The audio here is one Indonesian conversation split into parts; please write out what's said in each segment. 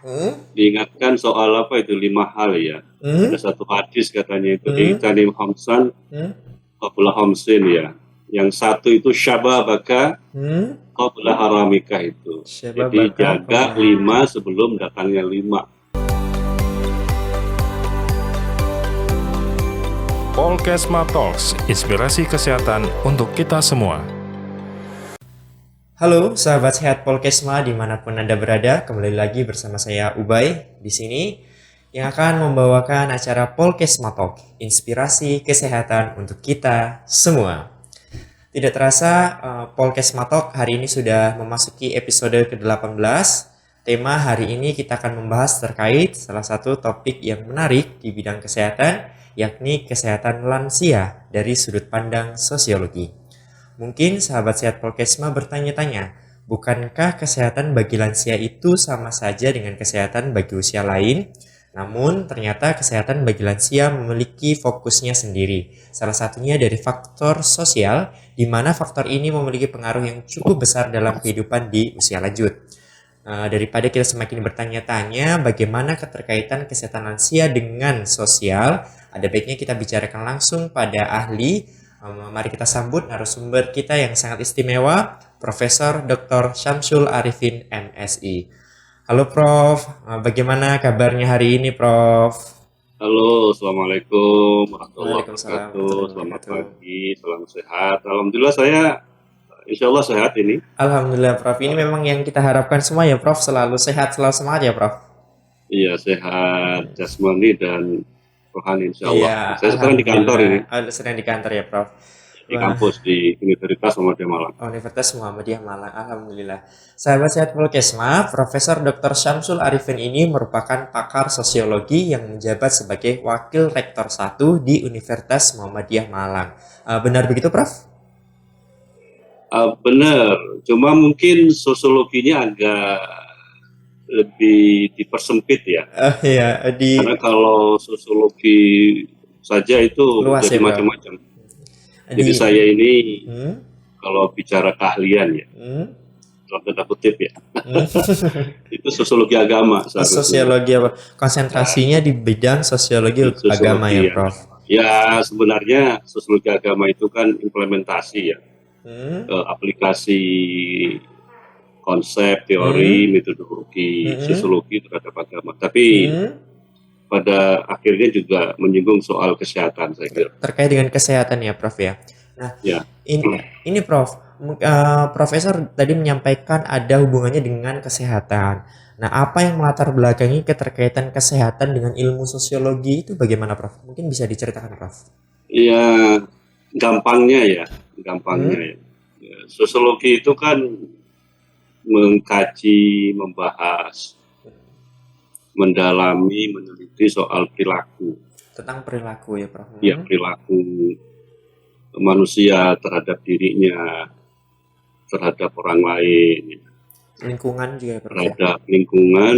diingatkan soal apa itu 5 hal ya. Ada satu hadis katanya itu Iktanim Hamsan qabla Hamsin ya. Yang satu itu syababaka qabla haramika itu. Jadi Syababaka jaga qabla 5 sebelum datangnya 5. Polkesma Talks, inspirasi kesehatan untuk kita semua. Halo sahabat sehat Polkesma dimanapun Anda berada, kembali lagi bersama saya Ubay di sini yang akan membawakan acara Polkesma Talk, inspirasi kesehatan untuk kita semua. Tidak terasa Polkesma Talk hari ini sudah memasuki episode ke-18. Tema hari ini kita akan membahas terkait salah satu topik yang menarik di bidang kesehatan, yakni kesehatan lansia dari sudut pandang sosiologi. Mungkin sahabat sehat Polkesma bertanya-tanya, bukankah kesehatan bagi lansia itu sama saja dengan kesehatan bagi usia lain? Namun ternyata kesehatan bagi lansia memiliki fokusnya sendiri. Salah satunya dari faktor sosial, di mana faktor ini memiliki pengaruh yang cukup besar dalam kehidupan di usia lanjut. Daripada kita semakin bertanya-tanya bagaimana keterkaitan kesehatan lansia dengan sosial, ada baiknya kita bicarakan langsung pada ahli. Mari kita sambut narasumber kita yang sangat istimewa, Profesor Dr. Syamsul Arifin MSI. Halo Prof, bagaimana kabarnya hari ini Prof? Halo, Assalamualaikum warahmatullahi Waalaikumsalam. wabarakatuh. Selamat pagi, salam sehat. Alhamdulillah saya insya Allah sehat ini. Alhamdulillah Prof, ini memang yang kita harapkan semua ya Prof, selalu sehat, selalu semangat ya Prof. Iya, sehat jasmani dan rohani insya Allah. Iya, Saya sekarang di kantor ini, sedang di kantor ya Prof. di kampus di Universitas Muhammadiyah Malang. Universitas Muhammadiyah Malang, Alhamdulillah. Sahabat sehat Polkesma, Profesor Dr. Syamsul Arifin ini merupakan pakar sosiologi yang menjabat sebagai Wakil Rektor 1 di Universitas Muhammadiyah Malang. Benar begitu Prof? Benar, cuma mungkin sosiologinya agak lebih dipersempit ya. Iya, Karena kalau sosiologi saja itu luas jadi ya, Bro. macam-macam. Jadi saya ini Hmm? kalau bicara keahlian ya, dalam tanda kutip ya, itu sosiologi agama. seharusnya. Sosiologi apa? Konsentrasinya di bidang sosiologi agama ya, Prof. Ya, sebenarnya sosiologi agama itu kan implementasi ya, aplikasi konsep, teori, metodologi, sosiologi terhadap agama. Tapi pada akhirnya juga menyinggung soal kesehatan, saya kira. Terkait dengan kesehatan ya, Prof ya. Nah, Ya. ini Prof, Profesor tadi menyampaikan ada hubungannya dengan kesehatan. Nah, apa yang melatar belakangi keterkaitan kesehatan dengan ilmu sosiologi itu bagaimana, Prof? Mungkin bisa diceritakan, Prof. Ya, gampangnya ya. Sosiologi itu kan mengkaji, membahas, mendalami, meneliti soal perilaku. Tentang perilaku ya, Prof. Ya, perilaku manusia terhadap dirinya, terhadap orang lain, Lingkungan juga ya, Prof. terhadap lingkungan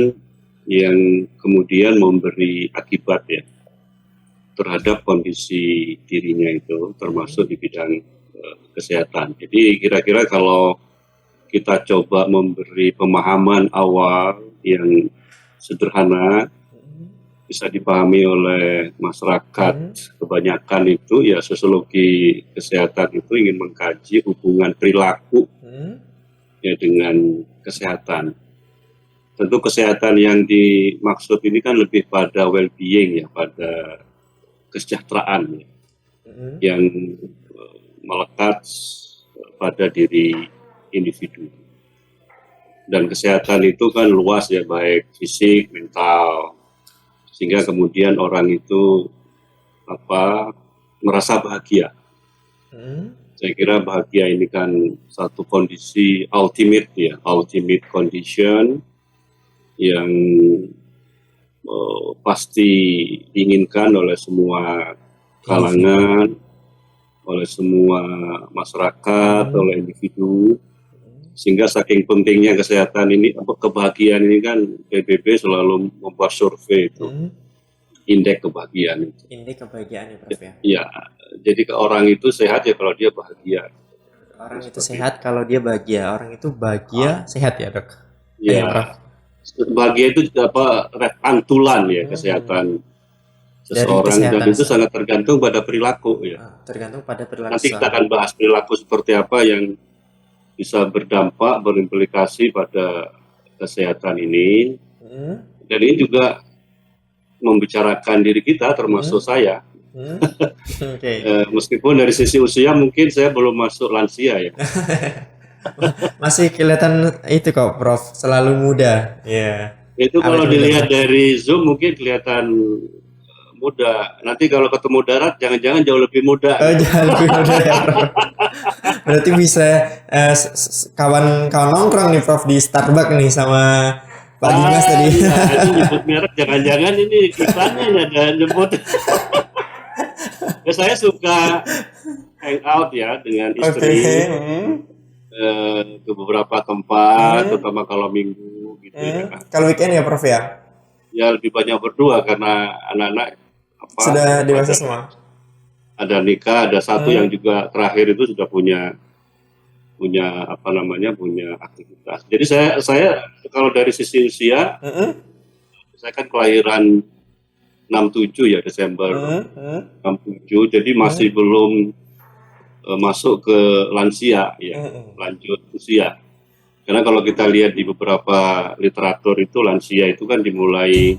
yang kemudian memberi akibat ya terhadap kondisi dirinya itu, termasuk di bidang kesehatan. Jadi kira-kira kalau kita coba memberi pemahaman awal yang sederhana, bisa dipahami oleh masyarakat kebanyakan itu ya, sosiologi kesehatan itu ingin mengkaji hubungan perilaku ya dengan kesehatan. Tentu kesehatan yang dimaksud ini kan lebih pada well-being ya, pada kesejahteraan ya, yang melekat pada diri individu. Dan kesehatan itu kan luas ya, baik fisik, mental, sehingga kemudian orang itu merasa bahagia. Saya kira bahagia ini kan satu kondisi ultimate ya, ultimate condition yang pasti diinginkan oleh semua kalangan, oleh semua masyarakat, oleh individu. Sehingga saking pentingnya kesehatan ini, kebahagiaan ini kan PBB selalu membuat survei itu, indeks kebahagiaan itu. Indeks kebahagiaan ya, Prof ya. Ya, jadi orang itu sehat ya kalau dia bahagia. Orang itu sehat kalau dia bahagia. Orang itu bahagia sehat ya, Dok. Ya, Prof. Sebagai itu apa pantulan ya kesehatan seseorang, dan itu sangat tergantung pada perilaku ya. Tergantung pada perilaku. Nanti kita akan bahas perilaku seperti apa yang bisa berdampak, berimplikasi pada kesehatan ini. Dan ini juga membicarakan diri kita, termasuk saya. Meskipun dari sisi usia mungkin saya belum masuk lansia ya. Masih kelihatan itu kok Prof, selalu muda. Ya. Itu kalau dilihat dari Zoom mungkin kelihatan muda. Nanti kalau ketemu darat jangan-jangan jauh lebih muda. Oh, jauh lebih muda ya Prof. Berarti bisa kawan-kawan nongkrong nih Prof di Starbucks nih sama Pak Dimas tadi. Nah, itu nyebut merek, jangan-jangan ini iklannya ada nyebut. Ya, saya suka hangout ya dengan istri. Ke beberapa tempat, terutama kalau minggu gitu ya. Kalau weekend ya Prof ya? Ya lebih banyak berdua karena anak-anak sudah dewasa semua. Ada nikah, ada satu yang juga terakhir itu sudah punya aktivitas. Jadi saya kalau dari sisi usia, saya kan kelahiran 67 ya, Desember 67, jadi masih belum masuk ke lansia ya, lanjut usia. Karena kalau kita lihat di beberapa literatur itu lansia itu kan dimulai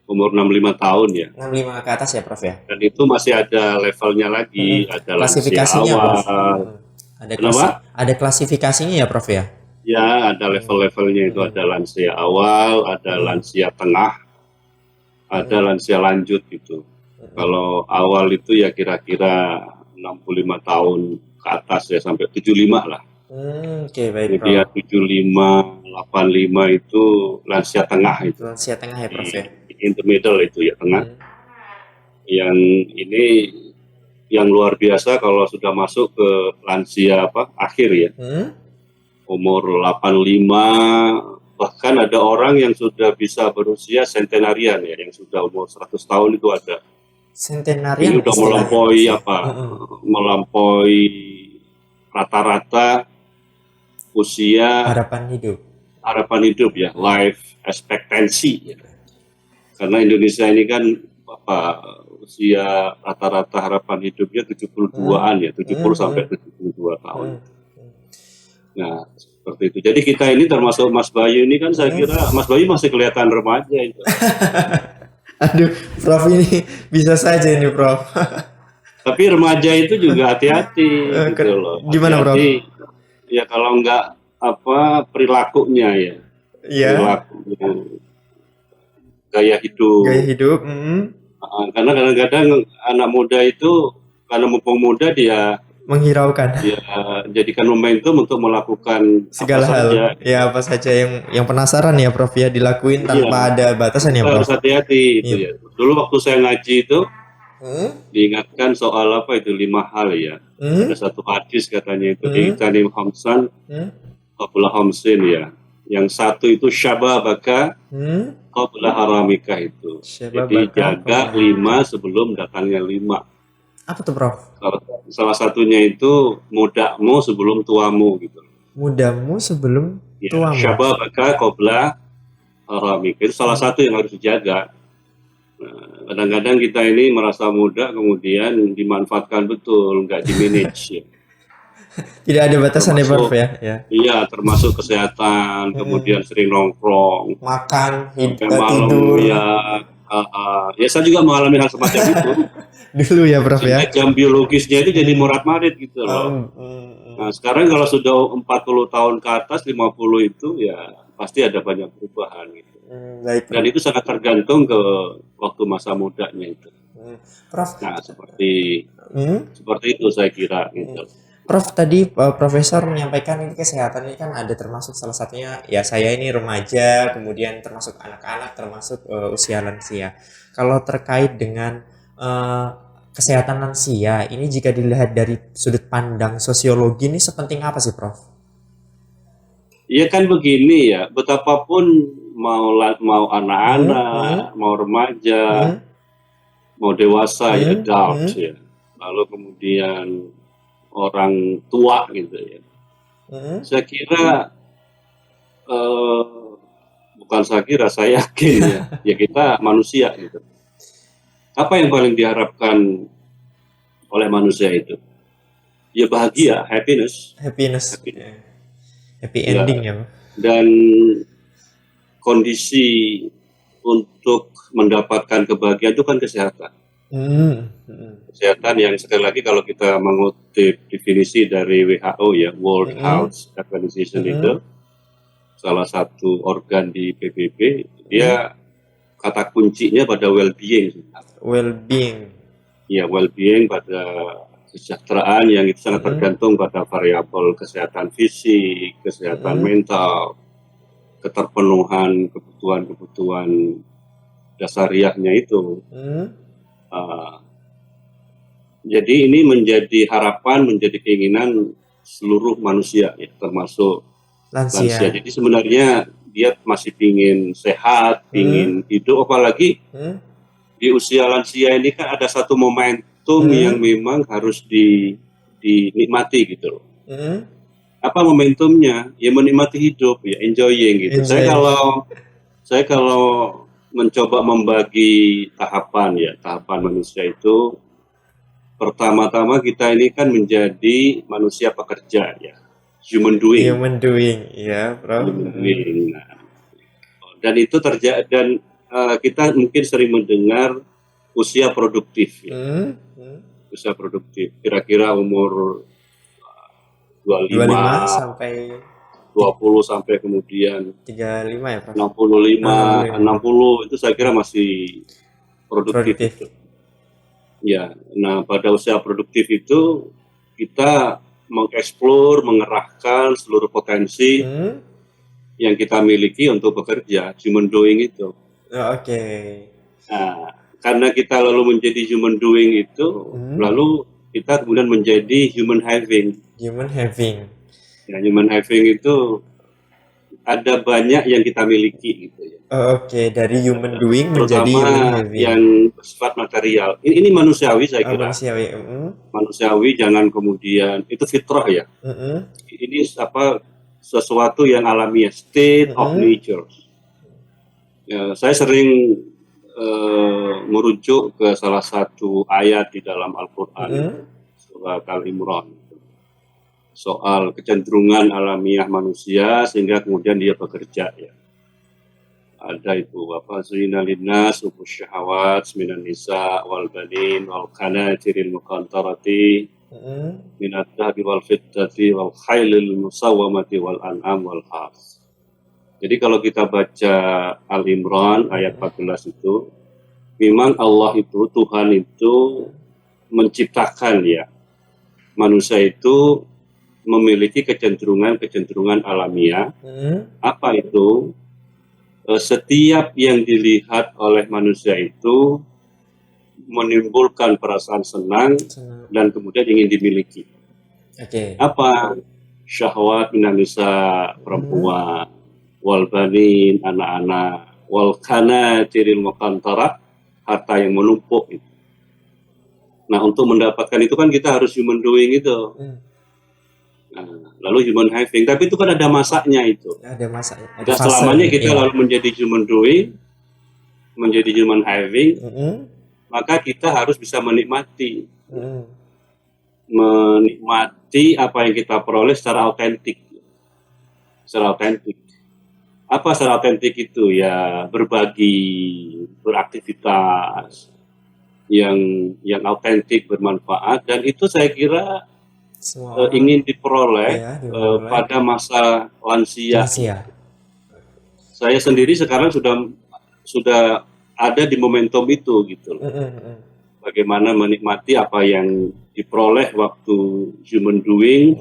umur 65 tahun ya. 65 ke atas ya Prof ya. Dan itu masih ada levelnya lagi, ada klasifikasinya lansia awal. Prof. Ada klasifikasinya ya Prof ya. Ya, ada level-levelnya itu, ada lansia awal, ada lansia tengah, ada lansia lanjut gitu. Kalau awal itu ya kira-kira 65 tahun ke atas ya, sampai 75 lah. Baik, Kemudian 75, 85 itu lansia tengah itu. Lansia tengah ya Prof ya. In the middle itu ya, tengah. Yang ini yang luar biasa kalau sudah masuk ke lansia akhir ya. Umur 85, bahkan ada orang yang sudah bisa berusia sentenarian ya, yang sudah umur 100 tahun itu ada. Sentenarian ini udah melampaui melampaui rata-rata usia harapan hidup ya, life expectancy ya. Karena Indonesia ini kan usia rata-rata harapan hidupnya 72-an ya, 70 sampai 72 tahun. Nah, seperti itu. Jadi kita ini termasuk Mas Bayu ini kan, saya kira Mas Bayu masih kelihatan remaja itu. Aduh, Prof ini bisa saja ini Prof. Tapi remaja itu juga hati-hati gitu loh. Gimana Prof? Ya kalau enggak perilakunya ya. Iya. Perilakunya, gaya hidup. Karena kadang-kadang anak muda itu karena mumpung muda dia menghiraukan. Ya, jadikan momentum untuk melakukan segala hal. Saja. Ya apa saja yang penasaran ya Prof ya, dilakuin tanpa ada batasan ya Prof. Harus hati-hati itu ya. Dulu waktu saya ngaji itu diingatkan soal 5 hal ya. Ada satu hadis katanya itu Itanim Hamsan qabla Hamsin ya. Yang satu itu syababaka qabla haramika itu. Jadi jaga 5 sebelum datangnya 5. Apa tuh Prof? Salah satunya itu mudamu sebelum tuamu gitu. Mudamu sebelum tuamu. Syababaka qabla haramika itu salah satu yang harus dijaga. Nah, kadang-kadang kita ini merasa muda kemudian dimanfaatkan betul, nggak dimanage ya. Tidak ada batasan ya Prof ya? Iya, termasuk kesehatan, kemudian sering nongkrong, makan, tidur. Ya saya juga mengalami hal semacam itu. Dulu ya Prof ya. Jam biologisnya itu jadi morat-marit gitu loh. Nah sekarang kalau sudah 40 tahun ke atas, 50 itu ya pasti ada banyak perubahan gitu. Baik. Dan itu sangat tergantung ke waktu masa mudanya itu. Prof. Nah seperti itu saya kira gitu. Prof, tadi Profesor menyampaikan ini kesehatan ini kan ada termasuk salah satunya ya saya ini remaja, kemudian termasuk anak-anak, termasuk usia lansia. Kalau terkait dengan kesehatan lansia ini jika dilihat dari sudut pandang sosiologi ini sepenting apa sih Prof? Iya kan begini ya, betapapun mau anak-anak, mau remaja, mau dewasa ya adult ya, lalu kemudian orang tua gitu ya. Saya kira bukan saya kira, saya yakin ya. Ya kita manusia gitu. Apa yang paling diharapkan oleh manusia itu? Ya bahagia, happiness. Happiness. Happiness. Ya. Happy Ya. ending ya, Pak. Dan kondisi untuk mendapatkan kebahagiaan itu kan kesehatan. Kesehatan yang sekali lagi kalau kita mengutip definisi dari WHO ya, World Health Organization itu, salah satu organ di PBB, dia kata kuncinya pada well-being. Well-being. Ya, well-being pada kesejahteraan yang itu sangat tergantung pada variabel kesehatan fisik, kesehatan mental, keterpenuhan kebutuhan-kebutuhan dasariahnya itu. Jadi ini menjadi harapan, menjadi keinginan seluruh manusia, ya, termasuk lansia. Jadi sebenarnya dia masih ingin sehat, ingin hidup, apalagi di usia lansia ini kan ada satu momentum yang memang harus dinikmati gitu loh. Apa momentumnya? Ya menikmati hidup, ya enjoying gitu. Saya kalau mencoba membagi tahapan manusia itu, pertama-tama kita ini kan menjadi manusia pekerja ya, human doing. Human doing, ya, bro. Human doing. Nah, dan itu terjadi, dan kita mungkin sering mendengar usia produktif ya. Usia produktif kira-kira umur 25 sampai 20 sampai kemudian 35 ya, Prof. 60 itu saya kira masih produktif. Ya, nah pada usia produktif itu kita mengeksplor, mengerahkan seluruh potensi yang kita miliki untuk bekerja, human doing itu. Oke. Nah, karena kita lalu menjadi human doing itu, lalu kita kemudian menjadi human having. Human having. Ya, human having itu ada banyak yang kita miliki gitu ya. Oke, dari human doing menjadi human having. Yang bersifat material. Ini manusiawi saya kira. Manusiawi. Manusiawi, jangan kemudian itu fitrah ya. Ini sesuatu yang alamiah, state of nature. Ya, saya sering merujuk ke salah satu ayat di dalam Al-Quran, surat Al-Imran, soal kecenderungan alamiah manusia sehingga kemudian dia bekerja ya. Ada itu zina linnas hubus syahawat minan nisa wal banin wal qanatiril muqantarati minat dhahabi wal fiddati wal khailil musawwamati wal an'am wal harth. Jadi kalau kita baca Al-Imran ayat 14 itu, memang Allah itu, Tuhan itu menciptakan ya manusia itu memiliki kecenderungan alamiah. Apa itu? Setiap yang dilihat oleh manusia itu menimbulkan perasaan senang dan kemudian ingin dimiliki. Apa? Syahwat minan nisa, perempuan, wal banin, anak-anak, wal qanatiril muqantarah, harta yang menumpuk itu. Nah, untuk mendapatkan itu kan kita harus human doing itu. Nah, lalu human having, tapi itu kan ada masanya itu. Ada masanya. Dan selamanya kita lalu menjadi human doing, menjadi human having, maka kita harus bisa menikmati. Menikmati apa yang kita peroleh secara autentik. Apa secara autentik itu? Ya berbagi, beraktivitas yang autentik, bermanfaat, dan itu saya kira ingin diperoleh pada masa lansia. Saya sendiri sekarang sudah ada di momentum itu gitu loh. Bagaimana menikmati apa yang diperoleh waktu human doing,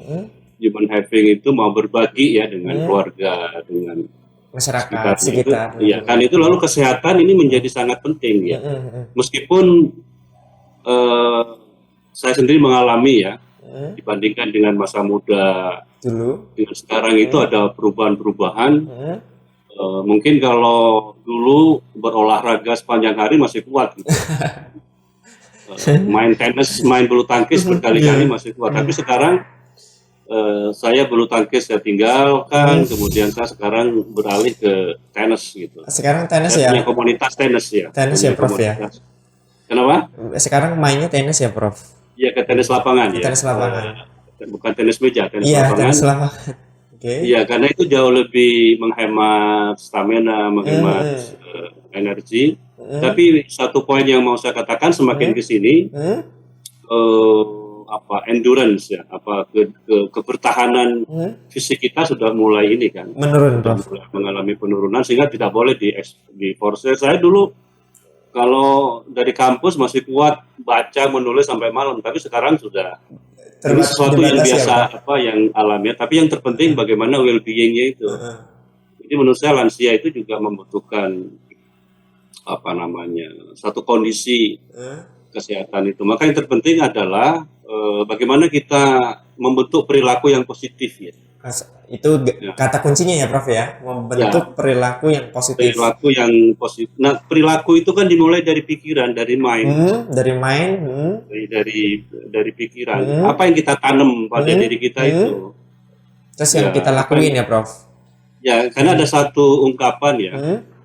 human having itu, mau berbagi ya dengan keluarga, dengan masyarakat sekitar. Iya, kan itu lalu kesehatan ini menjadi sangat penting ya. Meskipun saya sendiri mengalami ya, dibandingkan dengan masa muda dulu, dengan sekarang itu ada perubahan-perubahan. Mungkin kalau dulu berolahraga sepanjang hari masih kuat gitu. Main tenis, main bulu tangkis berkali-kali masih kuat. Tapi sekarang saya bulu tangkis saya tinggalkan, kemudian saya sekarang beralih ke tenis gitu. Sekarang tenis Saya ya? punya komunitas tenis ya. Tenis Punya ya, Prof ya? komunitas. Kenapa? Sekarang mainnya tenis ya, Prof? Ya ke tenis lapangan ya. Tenis lapangan. Bukan tenis meja, tenis Iya, lapangan. tenis lapangan. Oke. Iya, karena itu jauh lebih menghemat stamina, menghemat energi. Tapi satu poin yang mau saya katakan semakin ke sini endurance ya, kebertahanan fisik kita sudah mulai ini kan. Menurun, Sudah Prof. mulai mengalami penurunan sehingga tidak boleh di force. Saya dulu kalau dari kampus masih kuat baca menulis sampai malam, tapi sekarang sudah ini sesuatu yang biasa yang alamiah, tapi yang terpenting bagaimana well-being-nya itu. Jadi menurut saya lansia itu juga membutuhkan satu kondisi kesehatan itu. Maka yang terpenting adalah bagaimana kita membentuk perilaku yang positif ya. Itu kata kuncinya ya, Prof ya, membentuk perilaku yang positif. Perilaku yang positif. Nah, perilaku itu kan dimulai dari pikiran, dari mind. Dari pikiran. Apa yang kita tanam pada diri kita itu. Terus yang kita lakuin ya, Prof. Ya, karena ada satu ungkapan ya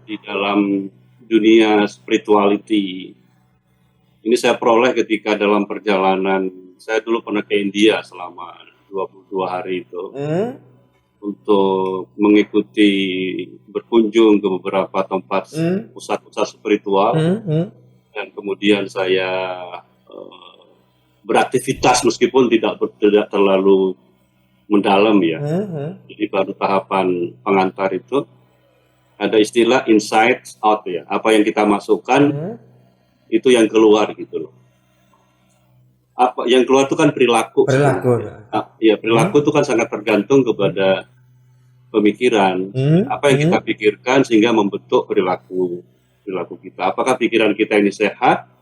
di dalam dunia spirituality. Ini saya peroleh ketika dalam perjalanan. Saya dulu pernah ke India selama 22 hari itu untuk mengikuti berkunjung ke beberapa tempat pusat-pusat spiritual dan kemudian saya beraktivitas meskipun tidak terlalu mendalam ya. Jadi baru tahapan pengantar itu ada istilah inside out ya, apa yang kita masukkan itu yang keluar gitu loh. Apa yang keluar itu kan perilaku. Perilaku itu kan sangat tergantung kepada pemikiran. Apa yang kita pikirkan sehingga membentuk perilaku kita. Apakah pikiran kita ini sehat?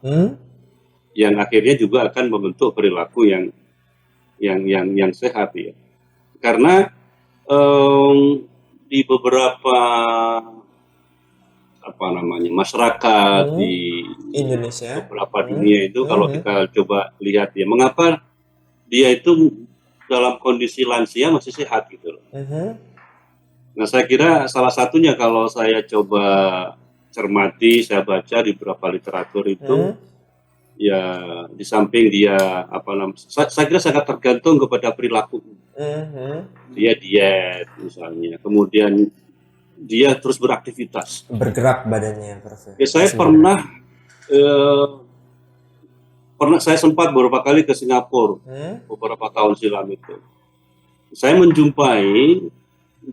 Yang akhirnya juga akan membentuk perilaku yang sehat ya. Karena di beberapa masyarakat di Indonesia, beberapa dunia itu kalau kita coba lihat ya, mengapa dia itu dalam kondisi lansia masih sehat gitu loh. Nah, saya kira salah satunya kalau saya coba cermati, saya baca di beberapa literatur itu ya di samping dia saya kira sangat tergantung kepada perilaku. Dia diet misalnya, kemudian dia terus beraktivitas, bergerak badannya, Prof. Ya, saya saya sempat beberapa kali ke Singapura beberapa tahun silam itu. Saya menjumpai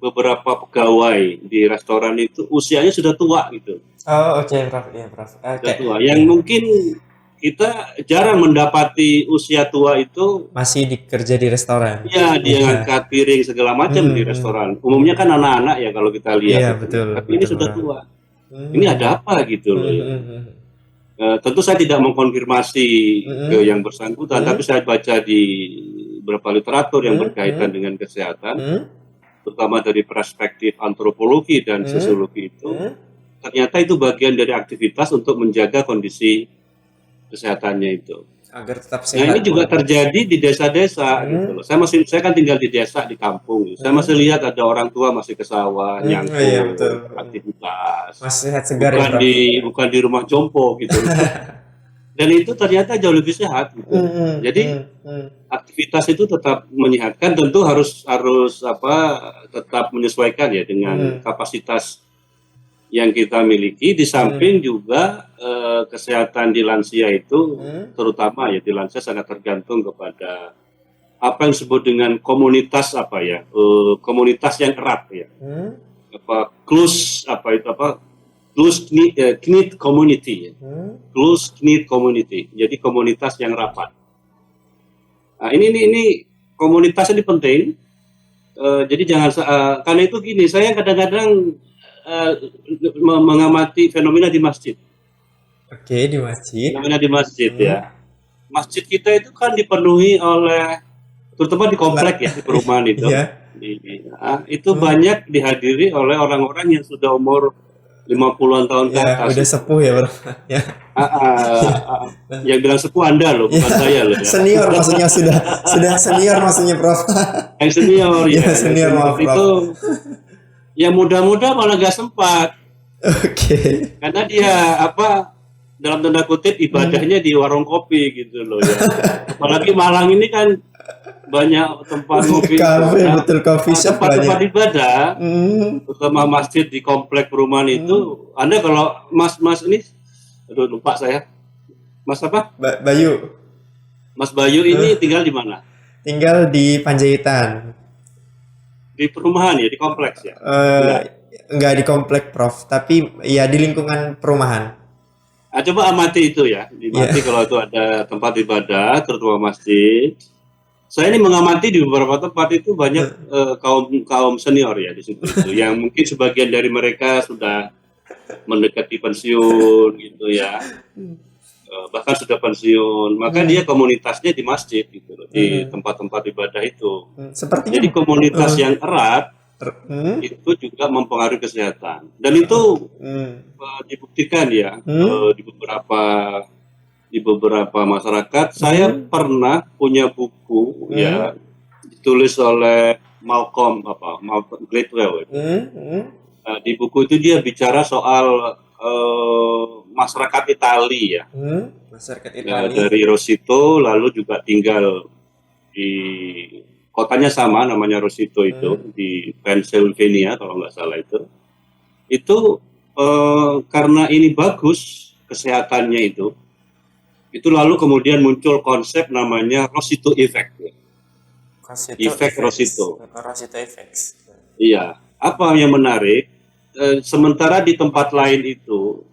beberapa pegawai di restoran itu usianya sudah tua gitu. Oh, oke, Prof. Iya, Prof. Sudah tua. Yang mungkin kita jarang mendapati usia tua itu masih dikerja di restoran. Iya, dia ngangkat piring segala macam di restoran. Umumnya kan anak-anak ya kalau kita lihat. Iya, gitu. betul. Tapi ini sudah tua. Ini ada apa gitu loh. Tentu saya tidak mengkonfirmasi ke yang bersangkutan, tapi saya baca di beberapa literatur yang berkaitan dengan kesehatan, terutama dari perspektif antropologi dan sosiologi itu, ternyata itu bagian dari aktivitas untuk menjaga kondisi kesehatannya itu. Agar tetap sehat. Nah, ini juga terjadi di desa-desa gitu loh. Saya kan tinggal di desa, di kampung. Saya masih lihat ada orang tua masih ke sawah, nyangkut, aktivitas. Masih sehat segar bukan di rumah jompo gitu. Dan itu ternyata jauh lebih sehat gitu. Jadi aktivitas itu tetap menyehatkan, tentu harus tetap menyesuaikan ya dengan kapasitas yang kita miliki. Di samping juga kesehatan di lansia itu terutama ya di lansia sangat tergantung kepada apa yang disebut dengan komunitas komunitas yang erat ya. Close knit community ya. Close knit community. Jadi komunitas yang rapat. Nah, ini komunitas ini penting. Jadi jangan karena itu gini, saya kadang-kadang mengamati fenomena di masjid. Oke, di masjid. Fenomena di masjid ya. Masjid kita itu kan dipenuhi oleh, terutama di komplek ya, di perumahan itu. Itu banyak dihadiri oleh orang-orang yang sudah umur 50-an tahun ke Ya, atas. udah sepuh ya, Bro. Ya. Yang bilang sepuh Anda loh, bukan saya loh ya. Senior maksudnya sudah senior maksudnya, Prof. Yang senior Ya, ya, yang senior, senior maaf, Prof. itu yang muda-muda malah gak sempat. Oke. Karena dia dalam tanda kutip ibadahnya di warung kopi gitu loh ya. Apalagi Malang ini kan banyak tempat kopi, Kafe, betul, coffee shop tempat-tempat banyak. ibadah, Hmm. terutama masjid di komplek perumahan itu. Anda kalau Mas ini, aduh lupa saya, Mas apa? Bayu Mas Bayu ini tinggal di mana? tinggal di Panjaitan. Di perumahan ya, di kompleks ya. Enggak di komplek, Prof, tapi ya di lingkungan perumahan. Coba amati itu ya, dimati kalau itu ada tempat ibadah, terutama masjid. Saya ini mengamati di beberapa tempat itu banyak kaum senior ya di situ itu, yang mungkin sebagian dari mereka sudah mendekati pensiun gitu ya, bahkan sudah pensiun. Maka dia komunitasnya di masjid gitu loh, di tempat-tempat ibadah itu. Sepertinya Jadi komunitas yang erat itu juga mempengaruhi kesehatan, dan itu dibuktikan ya di beberapa masyarakat. Saya pernah punya buku ya ditulis oleh Malcolm Gladwell. Di buku itu dia bicara soal masyarakat Italia ya. Masyarakat Ya, Italia. dari Rosito, lalu juga tinggal di kotanya sama, namanya Rosito itu di Pennsylvania kalau nggak salah itu. Itu karena ini bagus kesehatannya itu lalu kemudian muncul konsep namanya Rosito Effect. Efek Rosito. Rosito Effects. Iya. Apa yang menarik? Sementara di tempat lain itu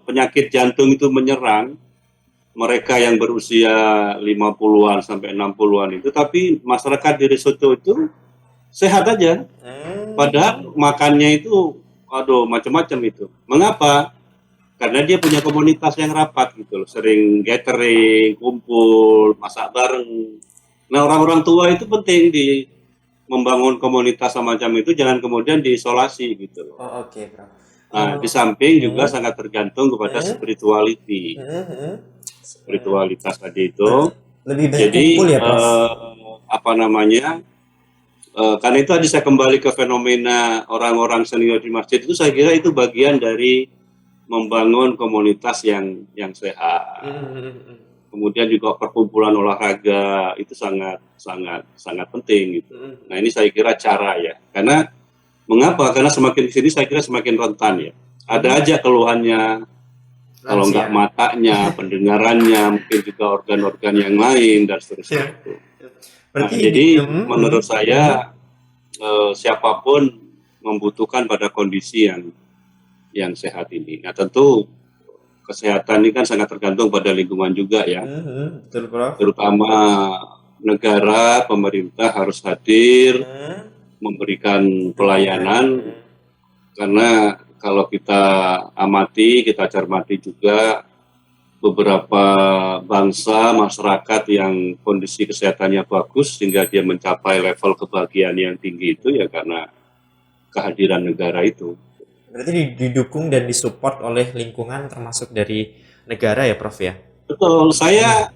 penyakit jantung itu menyerang mereka yang berusia 50-an sampai 60-an itu, tapi masyarakat di Lesotho itu sehat aja. Padahal makannya itu macam-macam itu. Mengapa? Karena dia punya komunitas yang rapat gitu loh, sering gathering, kumpul, masak bareng. Nah, orang-orang tua itu penting di membangun komunitas semacam itu, jangan kemudian diisolasi gitu loh. Oh, oke, Bro. Nah, di samping juga sangat tergantung kepada spirituality. Spiritualitas tadi itu. Lebih banyak Jadi kumpul ya, Prof. Karena itu tadi saya kembali ke fenomena orang-orang senior di masjid itu, saya kira itu bagian dari membangun komunitas yang sehat. Kemudian juga perkumpulan olahraga itu sangat penting gitu. Nah, ini saya kira cara ya. Karena mengapa? Karena semakin di sini saya kira semakin rentan ya. Ada aja keluhannya, kalau nggak matanya, pendengarannya, mungkin juga organ-organ yang lain dan seterusnya. Nah, jadi menurut saya siapapun membutuhkan pada kondisi yang sehat ini. Nah, tentu kesehatan ini kan sangat tergantung pada lingkungan juga ya. Betul, Prof. Terutama negara, pemerintah harus hadir memberikan pelayanan, karena kalau kita amati, kita cermati juga beberapa bangsa, masyarakat yang kondisi kesehatannya bagus sehingga dia mencapai level kebahagiaan yang tinggi itu ya karena kehadiran negara itu. Berarti didukung dan disupport oleh lingkungan termasuk dari negara ya, Prof ya? Betul, saya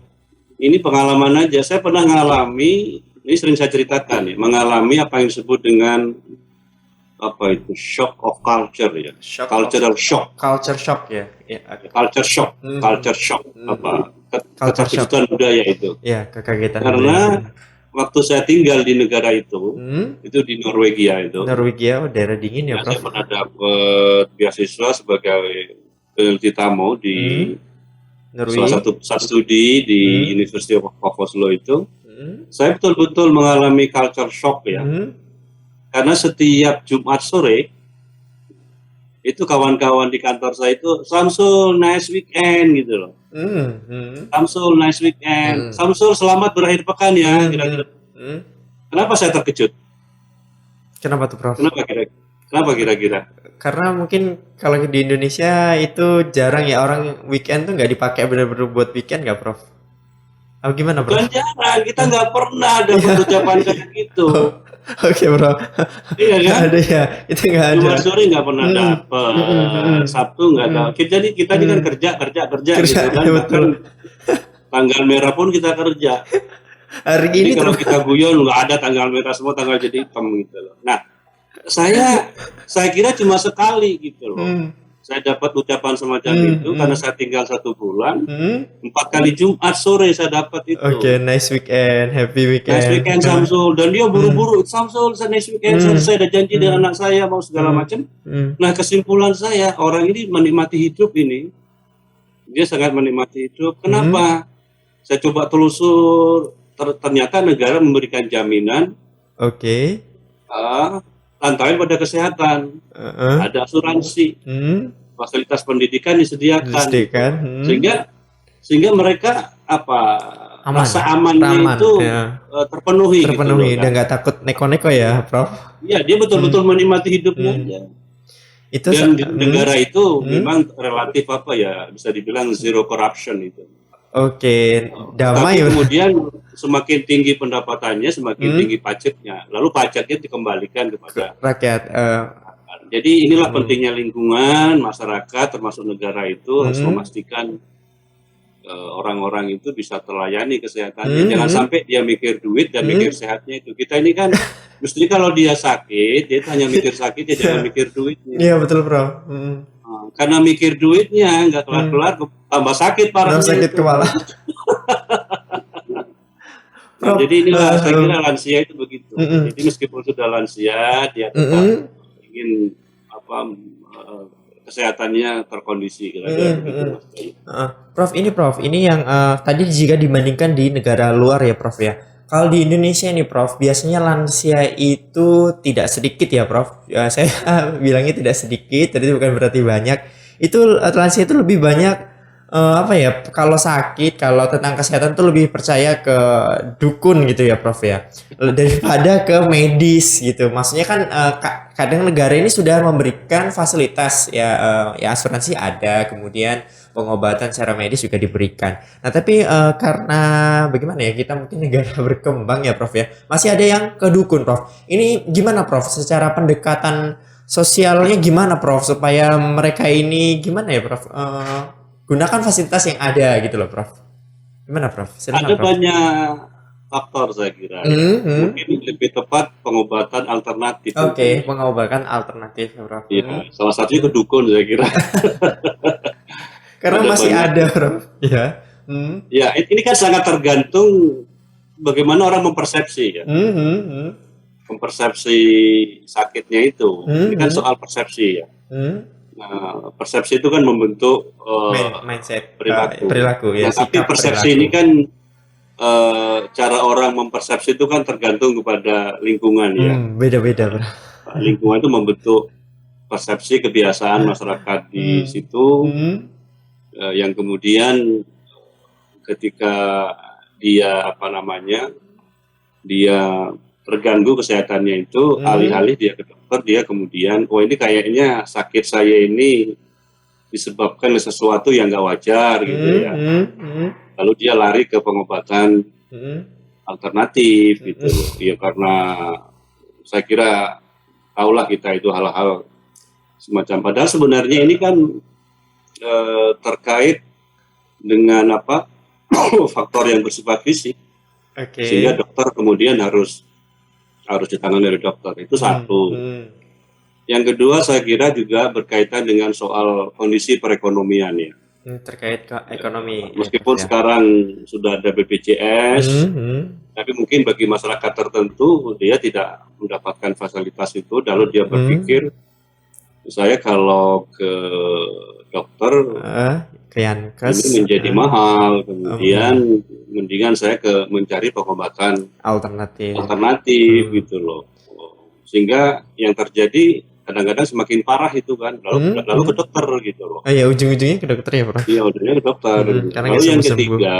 ini pengalaman aja, saya pernah mengalami, ini sering saya ceritakan ya, mengalami apa yang disebut dengan shock of culture ya, cultural shock. Culture shock ya. Culture shock, kekagetan budaya itu. Ya, kekagetan. Karena waktu saya tinggal di negara itu di Norwegia itu. Norwegia, daerah dingin ya, Prof. Saya pernah dapat beasiswa sebagai peneliti tamu di salah satu pusat studi di University of Oslo itu. Saya betul-betul mengalami culture shock ya. Karena setiap Jumat sore itu kawan-kawan di kantor saya itu, Samsul nice weekend gitu loh. Samsul nice weekend. Samsul selamat berakhir pekan ya, kira-kira. Kenapa saya terkejut? Kenapa tuh, Prof? Kenapa kira-kira? Karena mungkin kalau di Indonesia itu jarang ya, orang weekend tuh nggak dipakai benar-benar buat weekend nggak, Prof? Gimana, Prof? Bukan jarang, kita nggak pernah ada ucapan kayak gitu. Oke, Bro. Iya Nggak kan? ada ya? Itu nggak ada. Jumat sore nggak pernah Mm-mm. dapet, Mm-mm. Sabtu nggak Mm-mm. tahu. Jadi kita ini kan Mm. kerja Kerja, gitu kan, ya bahkan betul. tanggal merah pun kita kerja. Hari Jadi ini kalau terus. kita guyon nggak ada tanggal merah, semua tanggal jadi hitam gitu loh. Nah, saya kira cuma sekali gitu loh. Hmm. Saya dapat ucapan semacam Hmm. itu karena saya tinggal 1 bulan, Hmm. 4 kali Jumat sore saya dapat Oke, itu. nice weekend, happy Next weekend. weekend Samsul, dan dia buru-buru, Samsul, next weekend Hmm. saya ada janji dengan Hmm. anak saya mau segala Hmm. macam. Hmm. Nah, kesimpulan saya, orang ini menikmati hidup ini, dia sangat menikmati hidup. Kenapa? Saya coba telusur, ternyata negara memberikan jaminan Oke. lantaran pada kesehatan, Heeh. ada asuransi, Hmm. fasilitas pendidikan disediakan, Disediakan. sehingga mereka Aman. rasa amannya Aman, itu ya. terpenuhi, gitu Terpenuhi loh. dan nggak takut neko-neko ya, Prof. Iya, dia betul-betul menikmati hidupnya aja. Itu Dan di negara itu Hmm. memang relatif bisa dibilang zero corruption itu. Oke, Tapi damai. kemudian semakin tinggi pendapatannya, semakin Hmm. tinggi pajaknya. Lalu pajaknya dikembalikan kepada Rakyat. Jadi inilah pentingnya lingkungan, masyarakat, termasuk negara itu harus memastikan orang-orang itu bisa terlayani kesehatannya. Jangan sampai dia mikir duit dan mikir sehatnya itu. Kita ini kan mesti kalau dia sakit, dia hanya mikir sakit, dia jangan mikir duitnya. Iya betul, Prof. Nah, karena mikir duitnya nggak kelar-kelar, tambah sakit parahnya. Tambah sakit itu. kepala. Nah, jadi inilah saya kira lansia itu begitu. Jadi meskipun sudah lansia, dia tetap ingin kesehatannya terkondisi. Prof, ini yang tadi jika dibandingkan di negara luar ya, Prof ya. Kalau di Indonesia nih, Prof, biasanya lansia itu tidak sedikit ya, Prof. Ya, saya bilangnya tidak sedikit, jadi bukan berarti banyak. Itu lansia itu lebih banyak kalau sakit, kalau tentang kesehatan tuh lebih percaya ke dukun gitu ya, Prof ya, daripada ke medis gitu. Maksudnya kan kadang negara ini sudah memberikan fasilitas ya asuransi ada, kemudian pengobatan secara medis juga diberikan. Nah, tapi karena bagaimana ya, kita mungkin negara berkembang ya, Prof ya, masih ada yang ke dukun, Prof. Ini gimana, Prof? Secara pendekatan sosialnya gimana, Prof? Supaya mereka ini gimana ya, Prof? Gunakan fasilitas yang ada gitu loh, Prof. Gimana, Prof? Silakan, Ada Prof. banyak faktor saya kira. Mungkin lebih tepat pengobatan alternatif. Oke, pengobatan alternatif, Prof. Ya, salah satunya ke dukun saya kira. Karena ada masih banyak. ada, Prof. Ya. Ya, ini kan sangat tergantung bagaimana orang mempersepsi kan. Mempersepsi sakitnya itu. Ini kan soal persepsi ya. Nah, persepsi itu kan membentuk mindset, perilaku ya. Nah, tapi persepsi ini kan cara orang mempersepsi itu kan tergantung kepada lingkungan ya. Beda-beda, Bro. Lingkungan itu membentuk persepsi kebiasaan masyarakat di situ, yang kemudian ketika dia dia terganggu kesehatannya itu, alih-alih dia ke dokter, dia kemudian, ini kayaknya sakit saya ini disebabkan oleh sesuatu yang nggak wajar gitu ya. Lalu dia lari ke pengobatan alternatif gitu. Ya karena saya kira tahulah kita itu hal-hal semacam. Padahal sebenarnya ini kan terkait dengan faktor yang bersifat fisik. Sehingga dokter kemudian harus ditangani oleh dokter. Itu satu. Yang kedua saya kira juga berkaitan dengan soal kondisi perekonomian ya. Terkait ke ekonomi. Meskipun sekarang sudah ada BPJS, tapi mungkin bagi masyarakat tertentu dia tidak mendapatkan fasilitas itu, lalu dia berpikir, saya kalau ke dokter ini menjadi mahal, kemudian mendingan saya mencari pengobatan alternatif gitu loh. Sehingga yang terjadi kadang-kadang semakin parah itu kan, lalu ke dokter gitu loh. Oh iya, ujung-ujungnya ke dokter ya, Prof? Iya, ujungnya ke dokter. Lalu yang ketiga,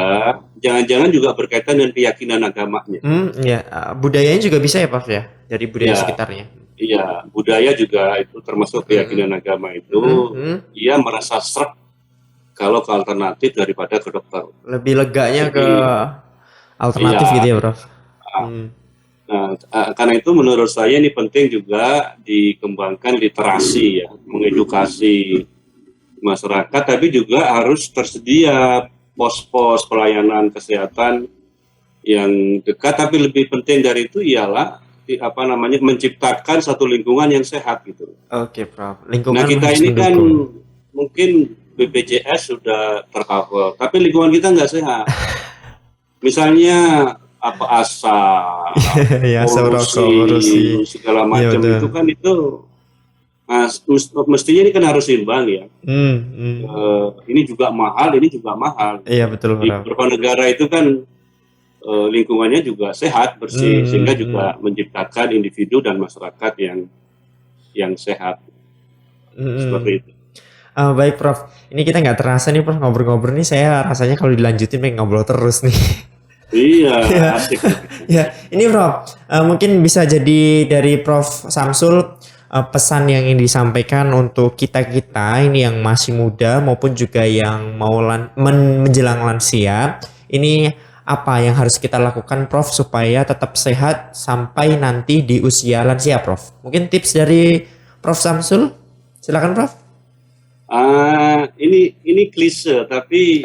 jangan-jangan juga berkaitan dengan keyakinan agamanya. Iya, budayanya juga bisa ya, Prof ya, dari budaya sekitarnya. Iya, budaya juga itu termasuk keyakinan agama itu. Dia merasa srek kalau ke alternatif daripada ke dokter. Lebih leganya ke alternatif gitu ya, Prof. Nah, karena itu menurut saya ini penting juga dikembangkan literasi ya, mengedukasi masyarakat, tapi juga harus tersedia pos-pos pelayanan kesehatan yang dekat. Tapi lebih penting dari itu ialah menciptakan satu lingkungan yang sehat gitu. Oke, Prof. Lingkungan Nah, kita harus ini kan mendukung. mungkin BPJS sudah tercover, tapi lingkungan kita nggak sehat. Misalnya asap, Ya, polusi, polusi. segala Iya, macam betul. itu kan itu mestinya ini kan harus seimbang ya. Hmm. Ini juga mahal, ini juga mahal. Iya, betul, Di Prof. beberapa negara itu kan lingkungannya juga sehat, bersih, sehingga juga menciptakan individu dan masyarakat yang sehat. Seperti itu. Baik, Prof. Ini kita nggak terasa nih, Prof, ngobrol-ngobrol nih. Saya rasanya kalau dilanjutin pengen ngobrol terus nih. Iya, Ya. asik. Ya, ini Prof, mungkin bisa jadi dari Prof Samsul, pesan yang ingin disampaikan untuk kita-kita ini yang masih muda maupun juga yang mau menjelang lansia. Ini apa yang harus kita lakukan, Prof, supaya tetap sehat sampai nanti di usia lansia, Prof? Mungkin tips dari Prof Samsul, silakan, Prof. Ini klise, tapi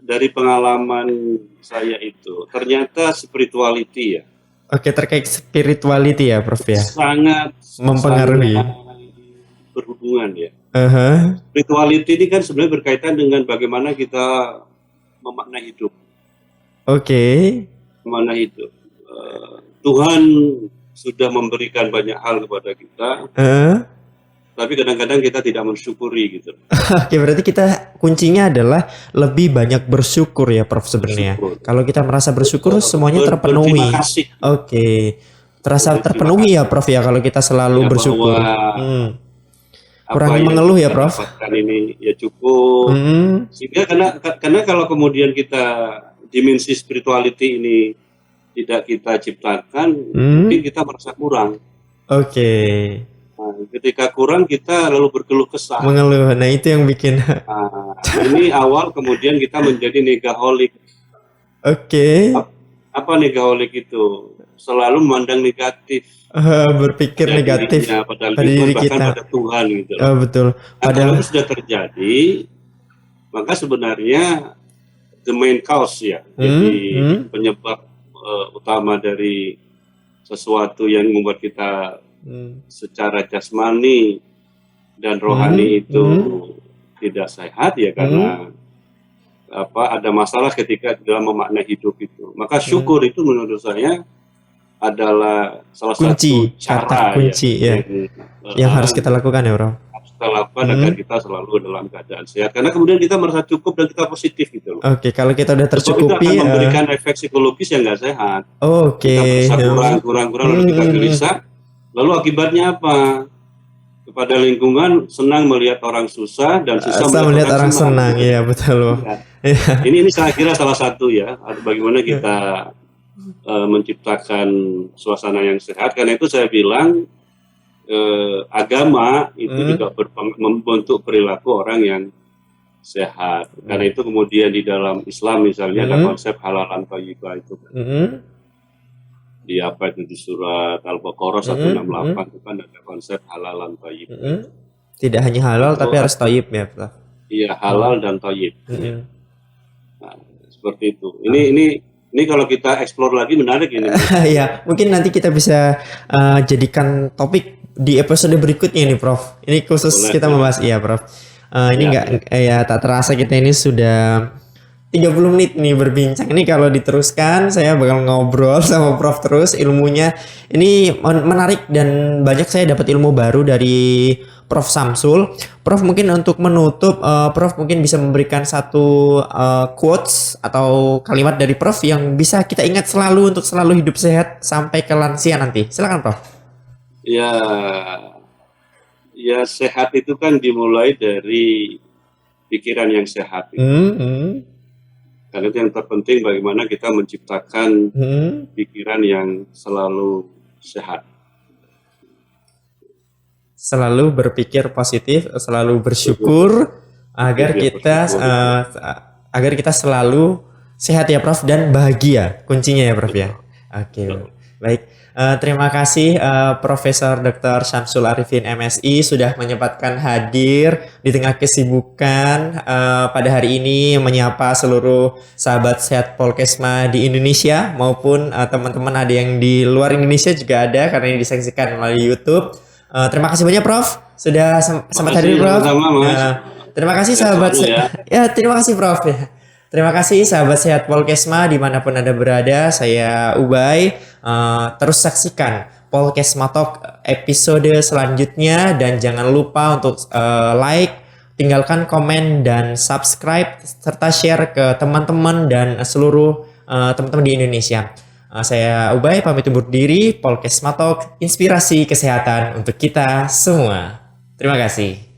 dari pengalaman saya itu ternyata spirituality ya Oke, terkait spirituality ya, Prof ya, sangat mempengaruhi. berhubungan ya. Uh-huh. Spirituality ini kan sebenarnya berkaitan dengan bagaimana kita memaknai hidup. Oke. Memaknai hidup. Tuhan sudah memberikan banyak hal kepada kita, tapi kadang-kadang kita tidak mensyukuri gitu. Oke, berarti kita kuncinya adalah lebih banyak bersyukur ya, Prof, sebenarnya. Kalau kita merasa bersyukur, semuanya terpenuhi. Berterima kasih. Oke. Terasa terpenuhi ya, Prof, ya, kalau kita selalu bersyukur. Kurangi mengeluh ya, Prof. Ini ya cukup. Sehingga karena kalau kemudian kita dimensi spirituality ini tidak kita ciptakan, mungkin kita merasa kurang. Oke. Nah, ketika kurang kita lalu berkeluh kesah. Mengeluh. Nah, itu yang bikin. Ini awal kemudian kita menjadi negaholik. Oke. Apa negaholik itu? Selalu memandang negatif. Berpikir negatif pada diri bahkan kita. pada Tuhan gitu. Betul. Padahal itu sudah terjadi, maka sebenarnya the main cause ya, jadi penyebab utama dari sesuatu yang membuat kita secara jasmani dan rohani itu tidak sehat ya, karena ada masalah ketika dalam memaknai hidup itu. Maka syukur itu menurut saya adalah salah kunci, satu cara kata kunci ya, yang harus kita lakukan ya, Bro. Harus kita lakukan agar kita selalu dalam keadaan sehat. Karena kemudian kita merasa cukup dan kita positif gitu loh. Oke, kalau kita udah tercukupi, itu akan memberikan efek psikologis yang nggak sehat. Oke. Kita merasa kurang, lalu kita gelisah. Lalu akibatnya apa? Kepada lingkungan senang melihat orang susah dan susah melihat orang senang. Iya, betul. Ya. Ini saya kira salah satu ya, bagaimana kita menciptakan suasana yang sehat. Karena itu saya bilang agama itu juga membentuk perilaku orang yang sehat. Karena itu kemudian di dalam Islam misalnya ada konsep halalan thayyibah itu. Di di surat Al-Baqarah 168 itu kan ada konsep halalan thayyibah. Tidak hanya halal tapi harus thayyib ya, Prof. Iya, halal dan thayyib. Nah, seperti itu. Ini kalau kita explore lagi menarik ini. Ya, mungkin nanti kita bisa jadikan topik di episode berikutnya nih, Prof. Ini khusus boleh, kita membahas, iya, Prof. Ini tak terasa kita ini sudah 30 menit nih berbincang. Ini kalau diteruskan saya bakal ngobrol sama Prof terus, ilmunya ini menarik dan banyak saya dapat ilmu baru dari Prof Samsul. Prof, mungkin untuk menutup, Prof mungkin bisa memberikan satu quotes atau kalimat dari Prof yang bisa kita ingat selalu untuk selalu hidup sehat sampai ke lansia nanti. Silakan, Prof. Ya sehat itu kan dimulai dari pikiran yang sehat. Karena itu yang terpenting bagaimana kita menciptakan pikiran yang selalu sehat. Selalu berpikir positif, selalu bersyukur agar kita selalu sehat ya, Prof, dan bahagia kuncinya ya, Prof ya. Oke. Baik, terima kasih Profesor Dr. Syamsul Arifin MSI sudah menyempatkan hadir di tengah kesibukan pada hari ini menyapa seluruh sahabat sehat Polkesma di Indonesia maupun teman-teman ada yang di luar Indonesia juga ada karena ini disaksikan melalui YouTube. Terima kasih banyak Prof sudah sempat hadir Prof. Terima kasih sahabat terima kasih Prof. Terima kasih sahabat sehat Polkesma dimanapun Anda berada, saya Ubay. Terus saksikan Polkesma Talk episode selanjutnya dan jangan lupa untuk like, tinggalkan komen dan subscribe serta share ke teman-teman dan seluruh teman-teman di Indonesia. Saya Ubay pamit undur diri, Polkesma Talk, inspirasi kesehatan untuk kita semua. Terima kasih.